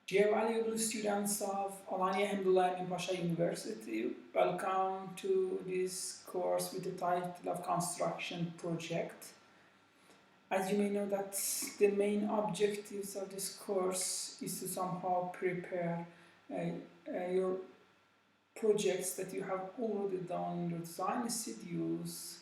Dear valuable students of Alanya Hamdullah Pasha University, welcome to this course with the title of Construction Project. As you may know that the main objectives of this course is to somehow prepare your projects that you have already done in your design studios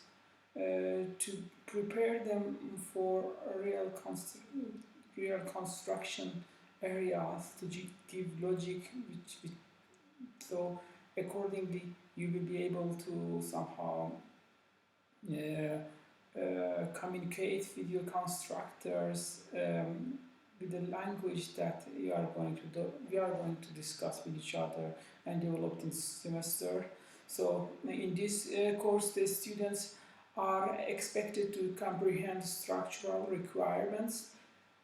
to prepare them for real construction areas to give logic so accordingly you will be able to somehow communicate with your constructors with the language that we are going to discuss with each other and develop this semester. So in this course the students are expected to comprehend structural requirements,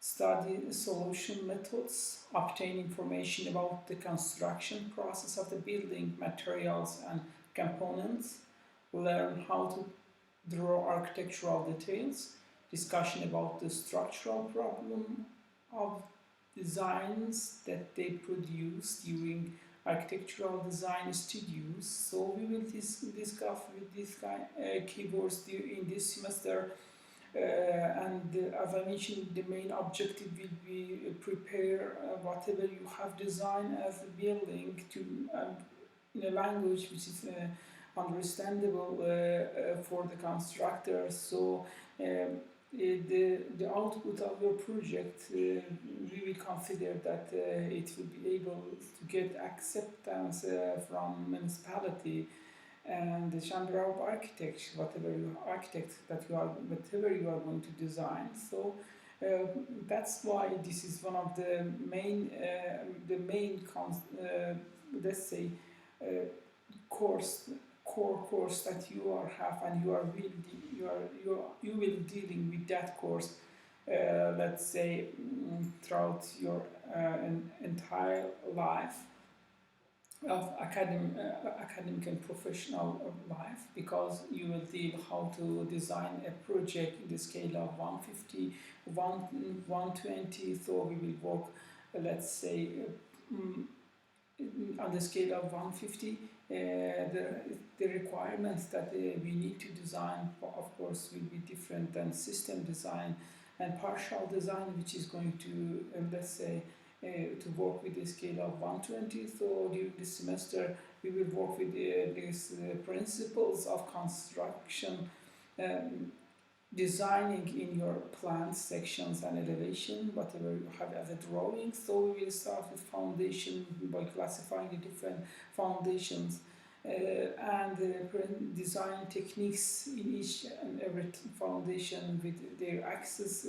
study solution methods, obtain information about the construction process of the building materials and components, learn how to draw architectural details, discussion about the structural problem of designs that they produce during architectural design studios. So we will discuss with these keywords in this semester. And as I mentioned, the main objective will be prepare whatever you have designed as a building to in a language which is understandable for the constructors. So the output of your project, we will consider that it will be able to get acceptance from municipality and the Chamber of Architects, whatever you are going to design. So that's why this is one of the main let's say core course that you have, and you will dealing with that course let's say throughout your entire life of academic and professional life, because you will deal how to design a project in the scale of 150, 120. So we will work, let's say, on the scale of 150. The requirements that we need to design, of course, will be different than system design and partial design, which is going to, let's say, to work with the scale of 120. So during this semester we will work with these principles of construction, designing in your plans, sections and elevation, whatever you have as a drawing. So we will start with foundation by classifying the different foundations and design techniques in each and every foundation with their access,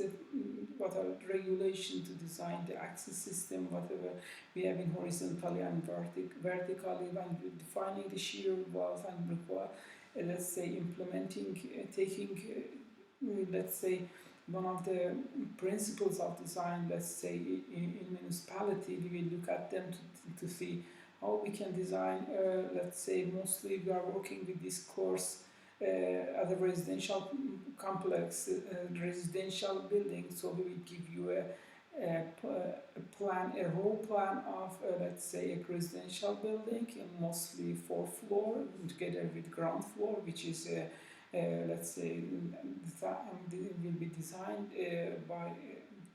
what are regulation to design the access system, whatever we have in horizontally and vertically, and defining the shear walls and require, let's say, implementing, taking, let's say, one of the principles of design, let's say, in municipality, we will look at them to see how we can design, let's say, mostly we are working with this course as a residential complex, residential building. So we will give you a raw plan of, let's say, a residential building, mostly 4 floor, together with ground floor, which is, let's say, will be designed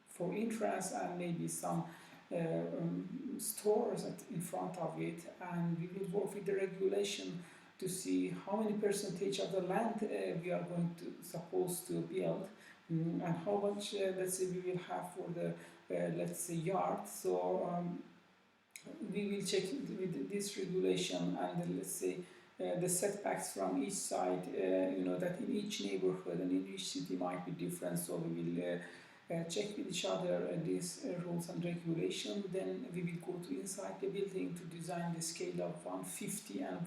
for entrance and maybe some stores in front of it, and we will work with the regulation to see how many percentage of the land we are going to supposed to build, and how much let's say we will have for the let's say yard. So we will check with this regulation and let's say the setbacks from each side. You know that in each neighborhood and in each city might be different, so we will check with each other these rules and regulation. Then we will go to inside the building to design the scale of 150 and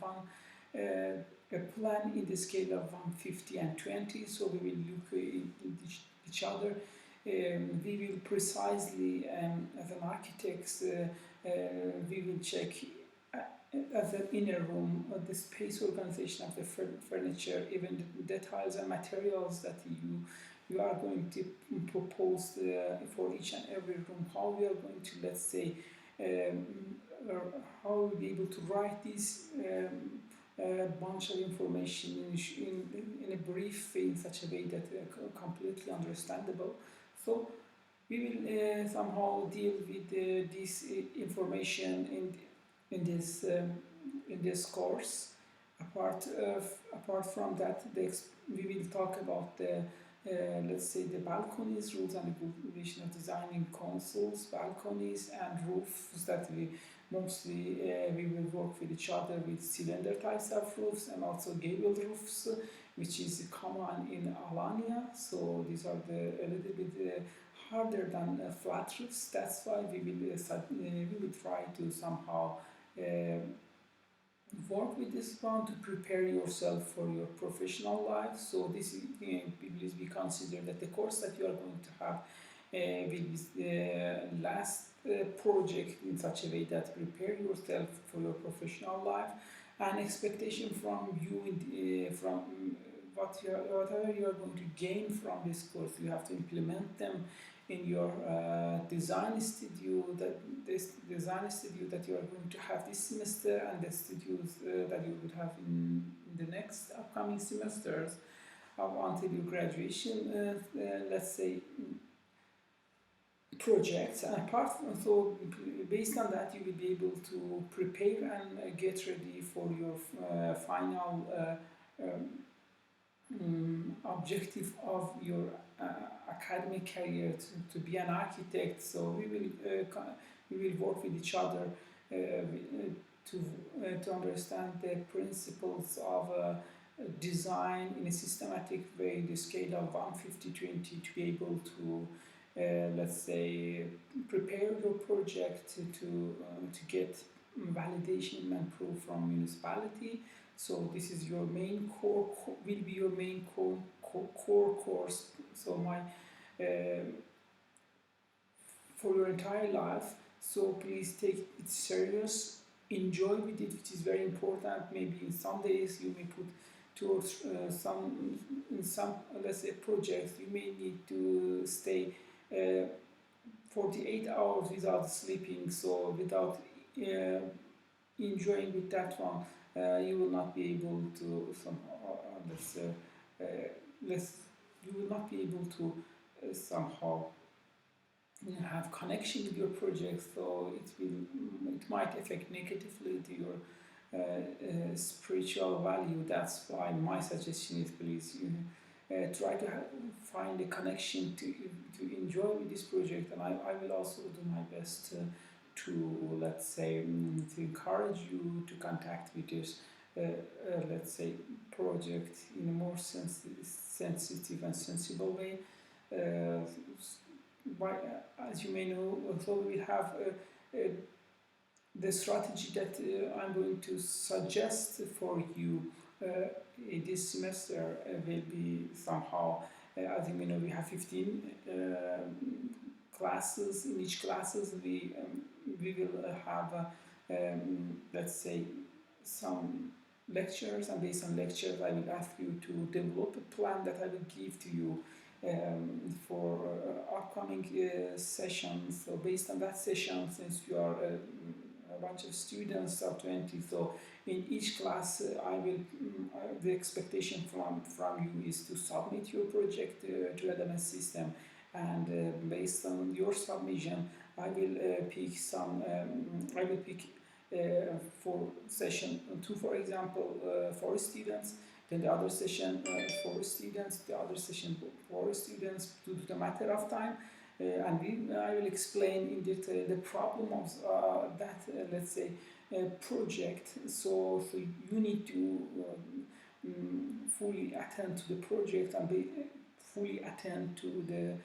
a plan in the scale of 150 and 20. So we will look in each other. We will precisely, as an architects, we will check as an inner room, the space organization of the furniture, even the details and materials that you we are going to propose for each and every room how we are going to, let's say, um, or how we'll be able to write this bunch of information in a brief way, in such a way that completely understandable. So we will somehow deal with this information in this course. Apart from that, we will talk about the let's say the balconies, rules and regulation of designing consoles, balconies, and roofs. That we mostly we will work with each other with cylinder types of roofs and also gabled roofs, which is common in Alania. So these are a little bit harder than flat roofs. That's why we will try to somehow work with this one to prepare yourself for your professional life. So this is, please be considered that the course that you are going to have will be the last project in such a way that prepare yourself for your professional life, and expectation from you from whatever you are going to gain from this course, you have to implement them in your design studio, this design studio that you are going to have this semester, and the studios that you would have in the next upcoming semesters until your graduation, let's say, projects. And apart from, so based on that, you will be able to prepare and get ready for your final objective of your academic career to be an architect. So we will work with each other to understand the principles of design in a systematic way, the scale of 150-20, to be able to let's say prepare your project to get validation and proof from municipality. So this is your main core, will be your main core course. So for your entire life. So please take it serious, enjoy with it, which is very important. Maybe in some days you may put towards some let's say projects you may need to stay 48 hours without sleeping. So without enjoying with that one, you will not be able to you will not be able to somehow have connection with your project. So it might affect negatively to your spiritual value. That's why my suggestion is, please try to find a connection to enjoy with this project, and I will also do my best to let's say to encourage you to contact with this let's say project in a more sensitive and sensible way. As you may know, although we have the strategy that I'm going to suggest for you this semester will be somehow, as you may know, we have 15 classes. In each classes we will have let's say some lectures, and based on lectures I will ask you to develop a plan that I will give to you for upcoming sessions. So based on that session, since you are a bunch of students of 20, so in each class I will the expectation from you is to submit your project to LMS system, and based on your submission I will pick some I will pick for session 2, for example, 4 students, then the other session 4 students, the other session 4 students, due to the matter of time. And I will explain in detail the problem of that, let's say, project. So you need to fully attend to the project and fully attend to the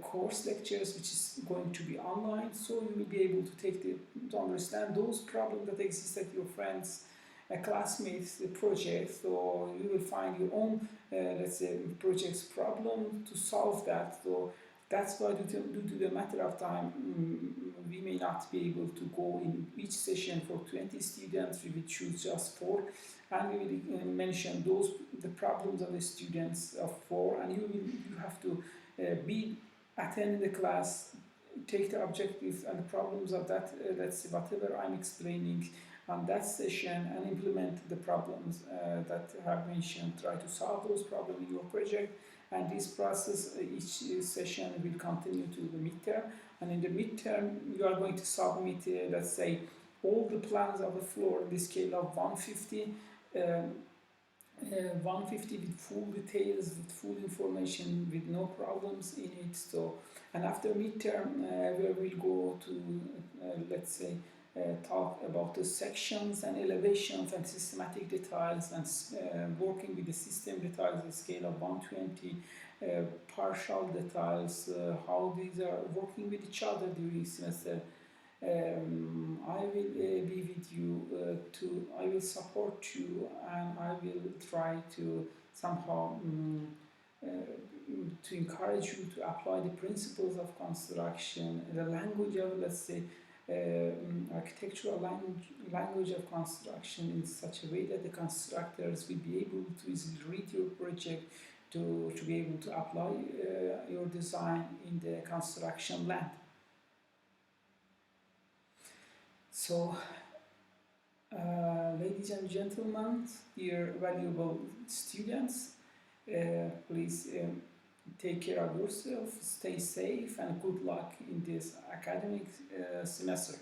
course lectures, which is going to be online. So you will be able to understand those problems that exist at your friends, classmates, projects. So you will find your own, let's say, project's problem to solve that. So that's why, due to the matter of time, we may not be able to go in each session for 20 students. We will choose just 4, and we will mention the problems of the students of four, and you have to be attend the class, take the objectives and the problems of that, let's say whatever I'm explaining on that session, and implement the problems that I have mentioned. Try to solve those problems in your project, and this process, each session will continue to the midterm, and in the midterm you are going to submit, let's say, all the plans of the floor in the scale of 150, 150 with full details, with full information, with no problems in it. So, and after midterm, we will go to, let's say, talk about the sections and elevations and systematic details, and working with the system details, the scale of 120, partial details, how these are working with each other during semester. I will be with you I will support you, and I will try to somehow to encourage you to apply the principles of construction, the language of, let's say, architectural language of construction in such a way that the constructors will be able to easily read your project, to be able to apply your design in the construction land. So, ladies and gentlemen, dear valuable students, please take care of yourself, stay safe, and good luck in this academic semester.